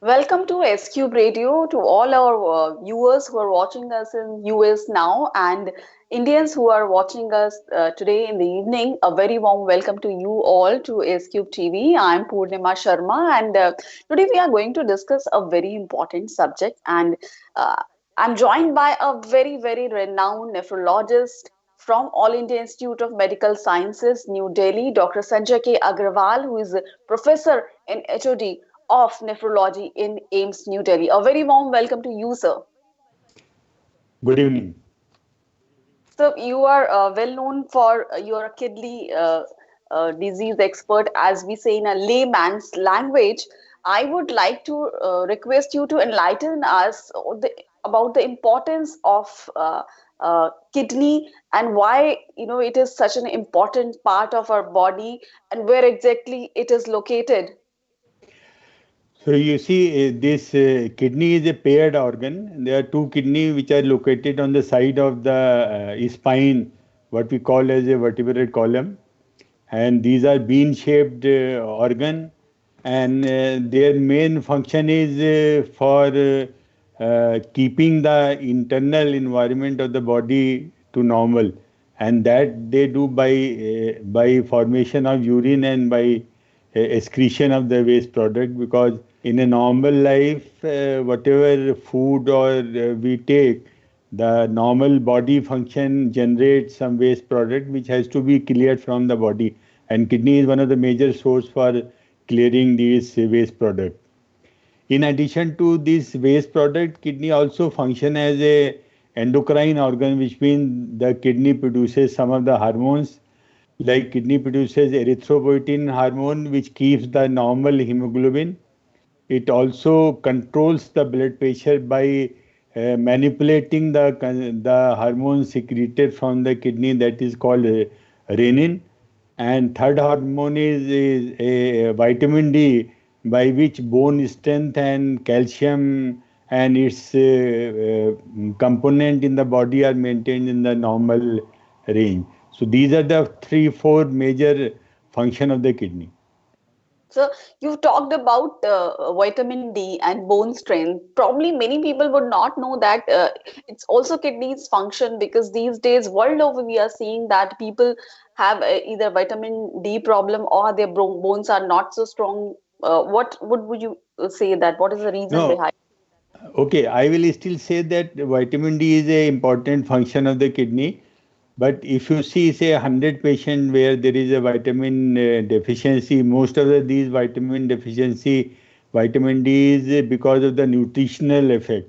Welcome to S Cube Radio, to all our viewers who are watching us in US now and Indians who are watching us today in the evening. A very warm welcome to you all to S Cube TV. I'm Purnima Sharma, and today we are going to discuss a very important subject. And uh, I'm joined by a very renowned nephrologist from All India Institute of Medical Sciences, New Delhi, Dr. Sanjay K. Agrawal, who is a professor in HOD of nephrology in AIMS New Delhi. A very warm welcome to you, sir. Good evening. So you are well known for your kidney disease expert, as we say in a layman's language. I would like to request you to enlighten us about the importance of kidney and why it is such an important part of our body and where exactly it is located. So you see, this kidney is a paired organ. There are two kidneys which are located on the side of the spine, what we call as a vertebrate column, and these are bean-shaped organ, and their main function is for keeping the internal environment of the body to normal, and that they do by formation of urine and by excretion of the waste product. Because in a normal life, whatever food or we take, the normal body function generates some waste product which has to be cleared from the body, and kidney is one of the major source for clearing these waste product. In addition to this waste product, kidney also function as a endocrine organ, which means the kidney produces some of the hormones. Like kidney produces erythropoietin hormone, which keeps the normal hemoglobin. It also controls the blood pressure by manipulating the hormone secreted from the kidney, that is called renin. And third hormone is a vitamin D, by which bone strength and calcium and its component in the body are maintained in the normal range. So these are the three, four major function of the kidney. So you talked about vitamin D and bone strength. Probably many people would not know that it's also kidneys function, because these days world over we are seeing that people have either vitamin D problem or their bones are not so strong. What would you say that? What is the reason No, behind? okay, I will still say that vitamin D is a important function of the kidney. But if you see, say, 100 patient where there is a vitamin deficiency, most of these vitamin deficiency, vitamin D is because of the nutritional effect.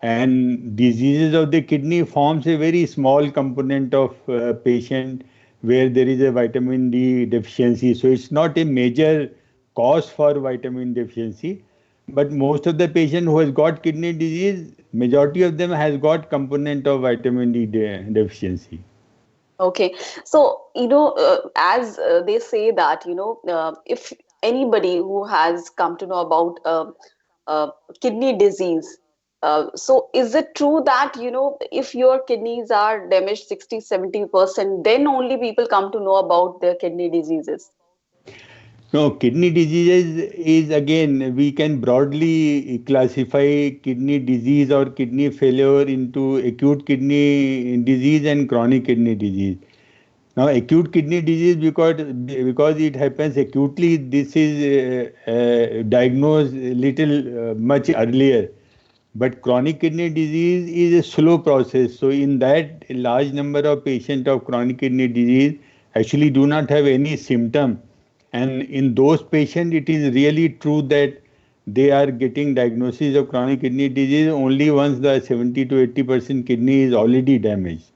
And diseases of the kidney forms a very small component of patient where there is a vitamin D deficiency. So it's not a major cause for vitamin deficiency. But most of the patient who has got kidney disease, majority of them has got component of vitamin D deficiency. Okay, so as they say that if anybody who has come to know about uh, kidney disease, so is it true that if your kidneys are damaged 60-70%, then only people come to know about their kidney diseases? No, kidney diseases is again, we can broadly classify kidney disease or kidney failure into acute kidney disease and chronic kidney disease. Now, acute kidney disease, because it happens acutely, this is diagnosed little much earlier. But chronic kidney disease is a slow process. So in that, a large number of patients of chronic kidney disease actually do not have any symptom. And in those patients, it is really true that they are getting diagnosis of chronic kidney disease only once the 70 to 80% kidney is already damaged.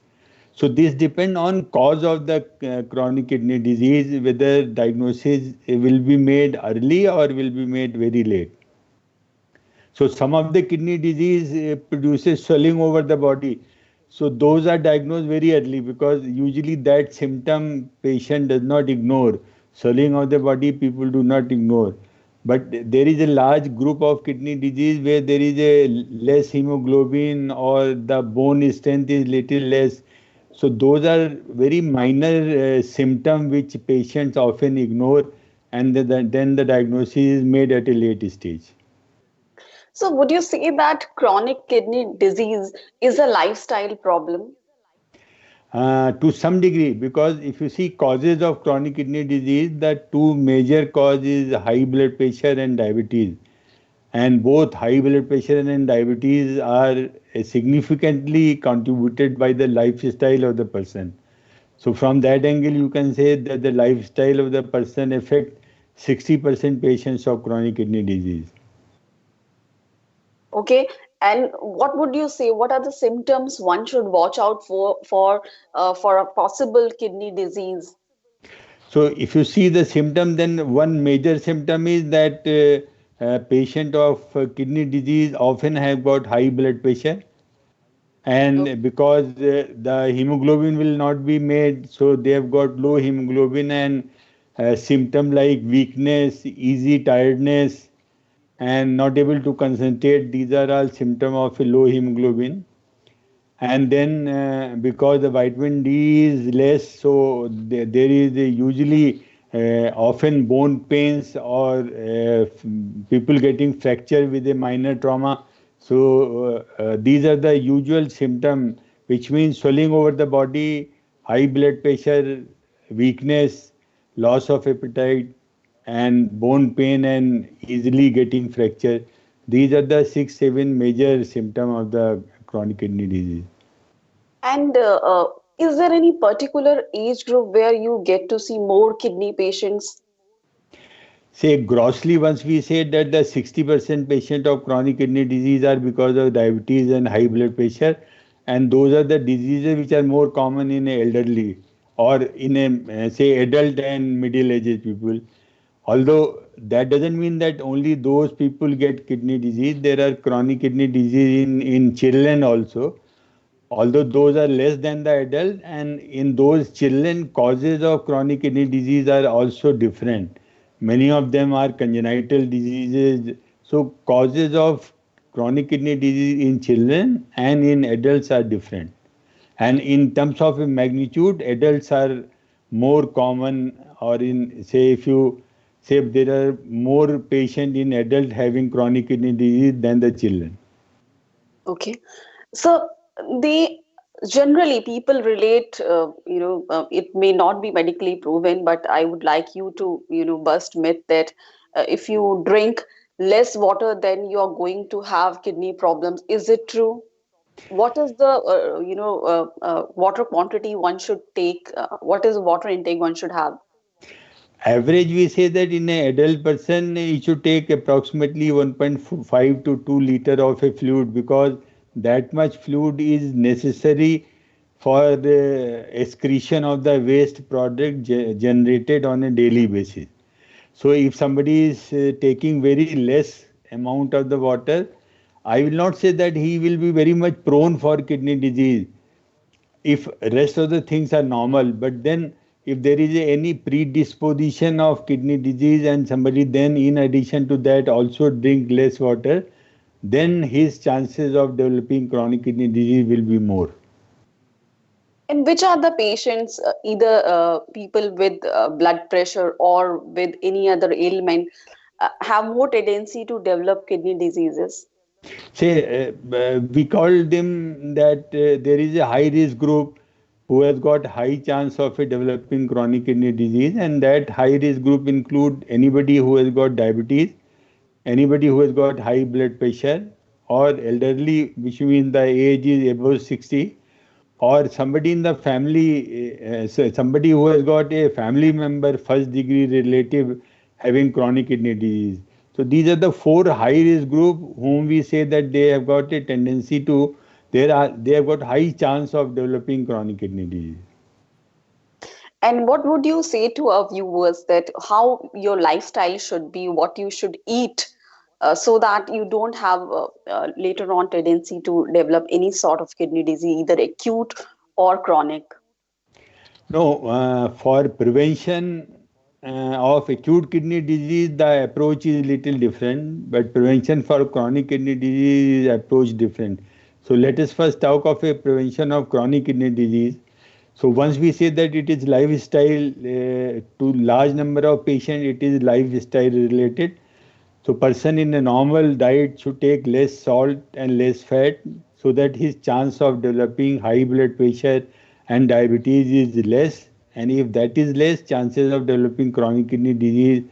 So this depends on cause of the chronic kidney disease, whether diagnosis will be made early or will be made very late. So some of the kidney disease produces swelling over the body. So those are diagnosed very early, because usually that symptom patient does not ignore. Swelling of the body people do not ignore. But there is a large group of kidney disease where there is a less hemoglobin or the bone strength is little less. So those are very minor symptom which patients often ignore, and then the diagnosis is made at a late stage. So, would you say that chronic kidney disease is a lifestyle problem? To some degree, because if you see causes of chronic kidney disease, the two major causes high blood pressure and diabetes. And both high blood pressure and diabetes are significantly contributed by the lifestyle of the person. So from that angle, you can say that the lifestyle of the person affect 60% patients of chronic kidney disease. Okay. And what would you say? What are the symptoms one should watch out for a possible kidney disease? So if you see the symptom, then one major symptom is that patient of kidney disease often have got high blood pressure, Okay. and because the hemoglobin will not be made, so they have got low hemoglobin, and symptom like weakness, easy tiredness, and not able to concentrate, these are all symptom of a low hemoglobin. And then because the vitamin D is less, so there is usually often bone pains, or people getting fracture with a minor trauma. So these are the usual symptom, which means swelling over the body, high blood pressure, weakness, loss of appetite, and bone pain, and easily getting fracture. These are the 6 7 major symptom of the chronic kidney disease. And is there any particular age group where you get to see more kidney patients? Say grossly, once we say that the 60% patient of chronic kidney disease are because of diabetes and high blood pressure, and those are the diseases which are more common in elderly, or in a say adult and middle aged people. Although that doesn't mean that only those people get kidney disease. There are chronic kidney disease in children also, although those are less than the adult, and in those children causes of chronic kidney disease are also different. Many of them are congenital diseases. So causes of chronic kidney disease in children and in adults are different, and in terms of magnitude, adults are more common. Or in, say, if you say, there are more patient in adult having chronic kidney disease than the children. Okay. So they generally people relate, it may not be medically proven, but I would like you to, bust myth that if you drink less water, then you are going to have kidney problems. Is it true? What is the, water quantity one should take? What is the water intake one should have? Average, we say that in an adult person, he should take approximately 1.5 to 2 liter of a fluid, because that much fluid is necessary for the excretion of the waste product generated on a daily basis. So if somebody is taking very less amount of the water, I will not say that he will be very much prone for kidney disease if rest of the things are normal. But then if there is any predisposition of kidney disease, and somebody then in addition to that also drink less water, then his chances of developing chronic kidney disease will be more. And which are the patients, either people with blood pressure or with any other ailment, have more tendency to develop kidney diseases? Say, we call them that there is a high risk group who has got high chance of developing chronic kidney disease, and that high risk group include anybody who has got diabetes, anybody who has got high blood pressure, or elderly, which means the age is above 60, or somebody in the family, so somebody who has got a family member, first degree relative having chronic kidney disease. So these are the four high risk group whom we say that they have got a tendency to, they have got high chance of developing chronic kidney disease. And what would you say to our viewers that how your lifestyle should be, what you should eat, so that you don't have later on tendency to develop any sort of kidney disease, either acute or chronic? No, for prevention of acute kidney disease, the approach is little different, but prevention for chronic kidney disease is approach different. So let us first talk of a prevention of chronic kidney disease. So once we say that it is lifestyle, to large number of patients, it is lifestyle related. So person in a normal diet should take less salt and less fat so that his chance of developing high blood pressure and diabetes is less. And if that is less, chances of developing chronic kidney disease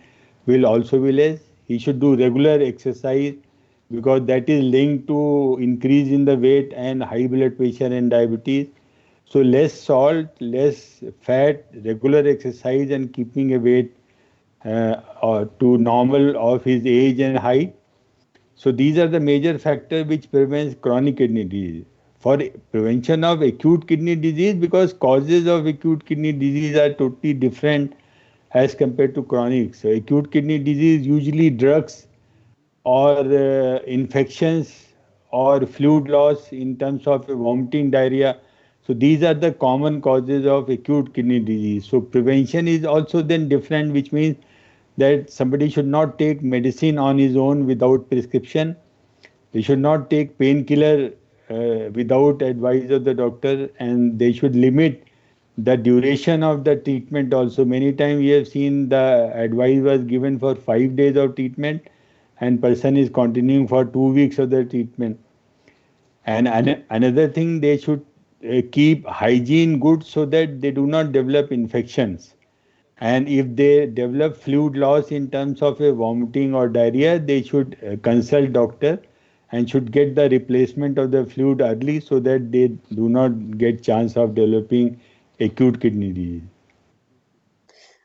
will also be less. He should do regular exercise because that is linked to increase in the weight and high blood pressure and diabetes. So less salt, less fat, regular exercise and keeping a weight to normal of his age and height. So these are the major factors which prevents chronic kidney disease. For prevention of acute kidney disease, because causes of acute kidney disease are totally different as compared to chronic. So acute kidney disease usually drugs or infections or fluid loss in terms of vomiting, diarrhea. So these are the common causes of acute kidney disease. So prevention is also then different, which means that somebody should not take medicine on his own without prescription. They should not take painkiller without advice of the doctor, and they should limit the duration of the treatment also. Many times we have seen the advice was given for 5 days of treatment and person is continuing for 2 weeks of the treatment. And another thing, they should keep hygiene good so that they do not develop infections. And if they develop fluid loss in terms of a vomiting or diarrhea, they should consult doctor and should get the replacement of the fluid early so that they do not get chance of developing acute kidney disease.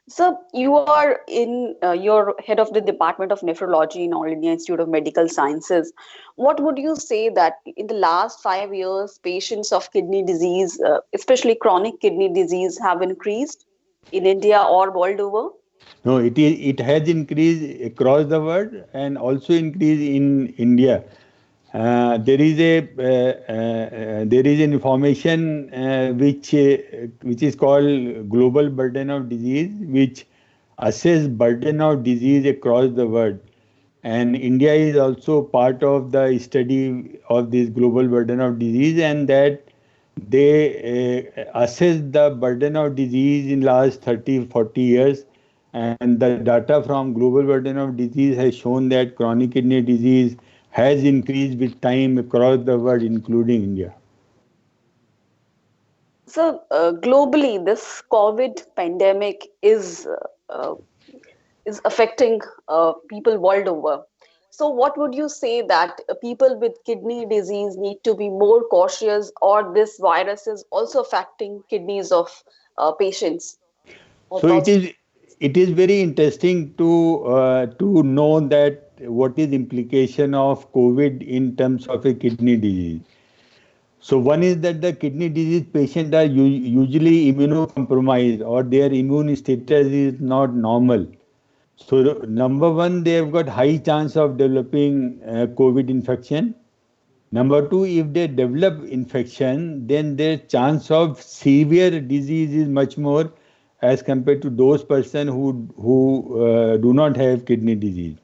So you are in you're head of the Department of Nephrology in All India Institute of Medical Sciences. What would you say that in the last 5 years, patients of kidney disease, especially chronic kidney disease, have increased in India or world over? No, it has increased across the world and also increased in India. There is an information which is called global burden of disease, which assess burden of disease across the world. And India is also part of the study of this global burden of disease, and that they assess the burden of disease in last 30-40 years. And the data from global burden of disease has shown that chronic kidney disease has increased with time across the world, including India. So globally, this COVID pandemic uh, is affecting people world over. So, what would you say that people with kidney disease need to be more cautious, or this virus is also affecting kidneys of patients? Or So it is very interesting to know that what is implication of COVID in terms of a kidney disease. So one is that the kidney disease patients are usually immunocompromised or their immune status is not normal. So number one, they have got high chance of developing COVID infection. Number two, if they develop infection, then their chance of severe disease is much more as compared to those person who do not have kidney disease.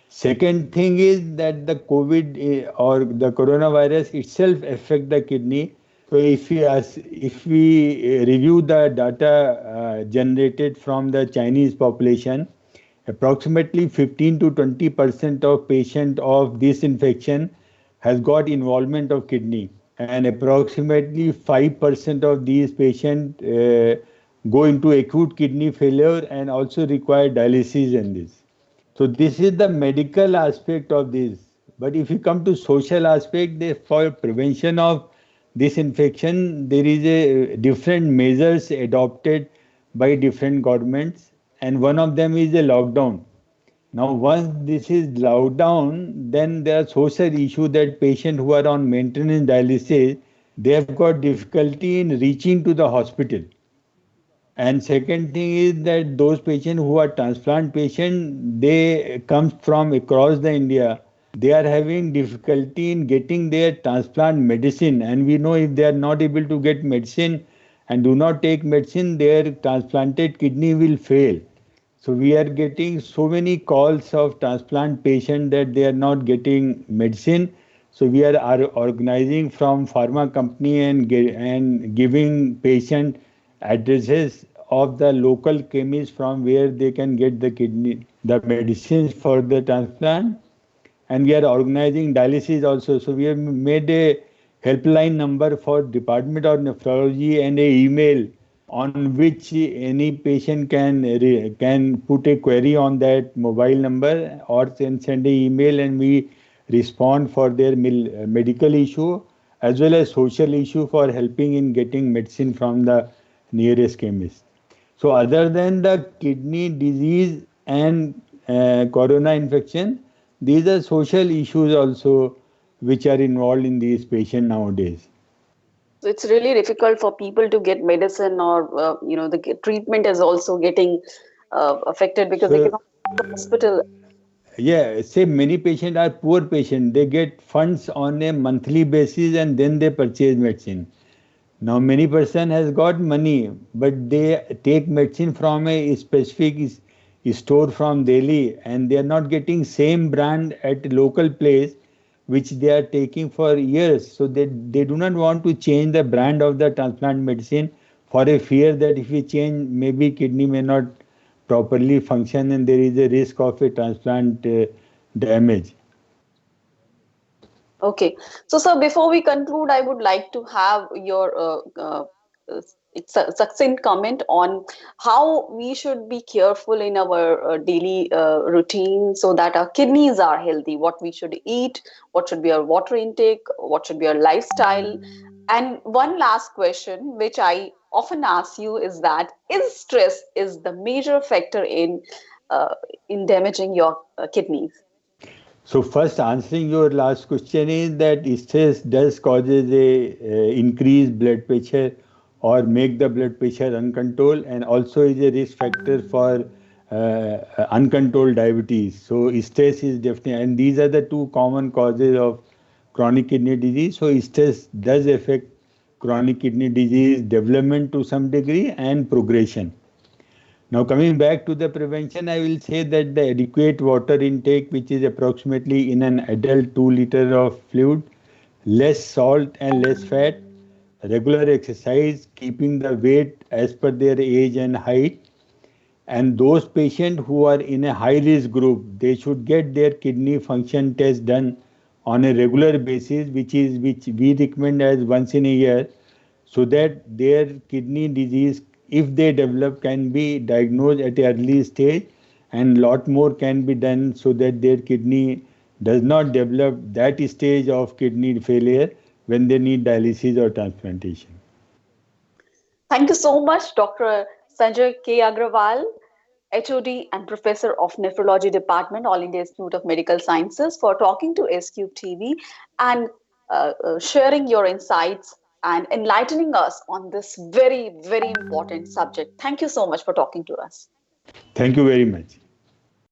Second thing is that the COVID or the coronavirus itself affect the kidney. So if we review the data generated from the Chinese population, approximately 15 to 20% of patient of this infection has got involvement of kidney, and approximately 5% of these patients go into acute kidney failure and also require dialysis in this. So this is the medical aspect of this. But if you come to social aspect, for prevention of this infection, there is a different measures adopted by different governments, and one of them is a lockdown. Now, once this is lockdown, then there are social issue that patients who are on maintenance dialysis, they have got difficulty in reaching to the hospital. And second thing is that those patients who are transplant patients, they come from across the India. They are having difficulty in getting their transplant medicine. And we know if they are not able to get medicine and do not take medicine, their transplanted kidney will fail. So we are getting so many calls of transplant patients that they are not getting medicine. So we are organizing from pharma company and giving patient addresses of the local chemist from where they can get the kidney the medicines for the transplant, and we are organizing dialysis also. So we have made a helpline number for Department of Nephrology and a email on which any patient can put a query on that mobile number or send a email, and we respond for their medical issue as well as social issue for helping in getting medicine from the nearest chemist. So other than the kidney disease and corona infection, these are social issues also which are involved in these patients nowadays. So it's really difficult for people to get medicine, or the treatment is also getting affected because they So cannot go to the hospital. yeah, say many patients are poor patients. They get funds on a monthly basis and then they purchase medicine. Now many person has got money, but they take medicine from a specific store from Delhi, and they are not getting same brand at local place which they are taking for years. So they do not want to change the brand of the transplant medicine for a fear that if we change, maybe kidney may not properly function and there is a risk of a transplant damage. Okay. So, sir, before we conclude, I would like to have your uh, succinct comment on how we should be careful in our daily routine so that our kidneys are healthy, what we should eat, what should be our water intake, what should be our lifestyle. And one last question, which I often ask you, is that is stress is the major factor uh, in damaging your kidneys? So first answering your last question is that stress does causes a increased blood pressure or make the blood pressure uncontrolled, and also is a risk factor for uncontrolled diabetes. So stress is definitely, and these are the two common causes of chronic kidney disease. So stress does affect chronic kidney disease development to some degree and progression. Now, coming back to the prevention, I will say that the adequate water intake, which is approximately in an adult 2 liter of fluid, less salt and less fat, regular exercise, keeping the weight as per their age and height, and those patients who are in a high risk group, they should get their kidney function test done on a regular basis, which we recommend as once in a year, so that their kidney disease, if they develop, can be diagnosed at an early stage, and lot more can be done so that their kidney does not develop that stage of kidney failure when they need dialysis or transplantation. Thank you so much, Dr. Sanjay K. Agrawal, HOD and Professor of Nephrology Department, All India Institute of Medical Sciences, for talking to SQ TV and sharing your insights and enlightening us on this very, very important subject. Thank you so much for talking to us. Thank you very much.